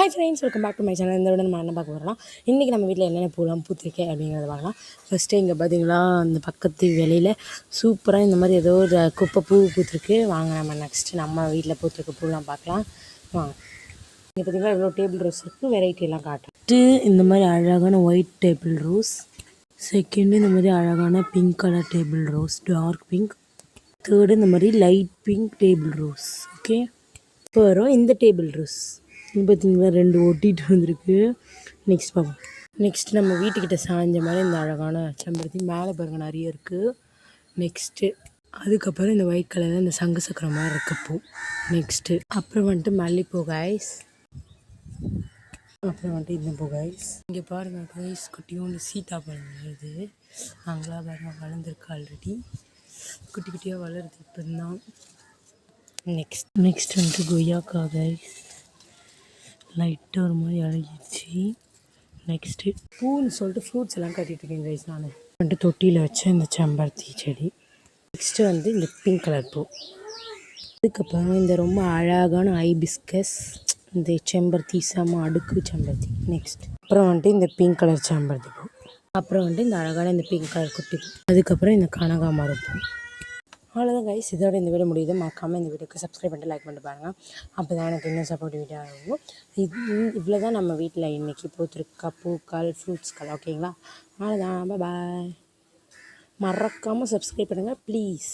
Hi friends, welcome back to my channel. இந்த விட நம்ம என்ன பார்க்க போகிறோம்னா, இன்றைக்கி நம்ம வீட்டில் என்னென்ன பூலாம் பூத்திருக்கேன் அப்படிங்கிறத பார்க்கலாம். ஃபஸ்ட்டு இங்கே பார்த்தீங்களா, அந்த பக்கத்து வெளியில் சூப்பராக இந்த மாதிரி ஏதோ ஒரு குப்பை பூ பூத்துருக்கு. வாங்க நம்ம நெக்ஸ்ட்டு நம்ம வீட்டில் பூத்துருக்க பூலாம் பார்க்கலாம். வாங்க. இங்கே பார்த்தீங்கன்னா எவ்வளோ டேபிள் ரோஸ் இருக்குது, வெரைட்டியெல்லாம் காட்டுட்டு இந்த மாதிரி அழகான ஒயிட் டேபிள் ரோஸ். செகண்டு இந்த மாதிரி அழகான pink colour table rose, dark pink. Third இந்த மாதிரி light pink table rose. Okay, இப்போ வரும் இந்த டேபிள் ரோஸ். இது பார்த்திங்களா, 2 ஒட்டிகிட்டு வந்திருக்கு. நெக்ஸ்ட் பார்ப்போம். நெக்ஸ்ட் நம்ம வீட்டுக்கிட்ட சாய்ஞ்ச மாதிரி இந்த அழகான செம்பருத்தி மேலே பாருங்கள் நிறைய இருக்குது. நெக்ஸ்ட்டு அதுக்கப்புறம் இந்த ஒயிட் கலரில் இந்த சங்கு சக்கரம் மாதிரி இருக்க பூ. நெக்ஸ்ட்டு அப்புறம் வந்துட்டு மல்லிப்பூ கைஸ். அப்புறம் வந்துட்டு இந்த பூ கைஸ். இங்கே பாருங்கள் கைஸ், குட்டியோண்டு சீத்தாப்பழம் வருது. அங்கெல்லாம் பாருங்கள் வளர்ந்துருக்கு, ஆல்ரெடி குட்டி குட்டியாக வளருது இப்போ தான். நெக்ஸ்ட் வந்துட்டு கொய்யாக்கா கைஸ், லைட்டாக ஒரு மாதிரி அழகிடுச்சு. நெக்ஸ்ட்டு பூன்னு சொல்லிட்டு ஃப்ரூட்ஸ் எல்லாம் கட்டிகிட்ருக்கேன் கைஸ். நான் வந்துட்டு தொட்டியில் வச்ச இந்த செம்பருத்தி செடி. நெக்ஸ்ட்டு வந்து இந்த பிங்க் கலர் பூ. அதுக்கப்புறம் இந்த ரொம்ப அழகான ஐபிஸ்கஸ், இந்த செம்பருத்தி செம அடுக்கு செம்பருத்தி. நெக்ஸ்ட் அப்புறம் வந்துட்டு இந்த பிங்க் கலர் செம்பருத்தி பூ. அப்புறம் வந்துட்டு இந்த அழகான இந்த பிங்க் கலர் குட்டி பூ. அதுக்கப்புறம் இந்த கனகாமரம் பூ. அவ்வளோதான் கைஸ், இதோட இந்த வீடியோ முடியுது. மறக்காமல் இந்த வீடியோக்கு சப்ஸ்கிரைப் பண்ணிட்டு லைக் பண்ணிட்டு பாருங்கள். அப்போ தான் எனக்கு இன்னும் சப்போர்ட் வீடியோ ஆகும். இவ்வளோ தான் நம்ம வீட்டில் இன்றைக்கி பூத்திருக்க பூக்கள், ஃப்ரூட்ஸ்கள். ஓகேங்களா, அவ்வளோதான். பாய். மறக்காமல் சப்ஸ்கிரைப் பண்ணுங்கள் ப்ளீஸ்.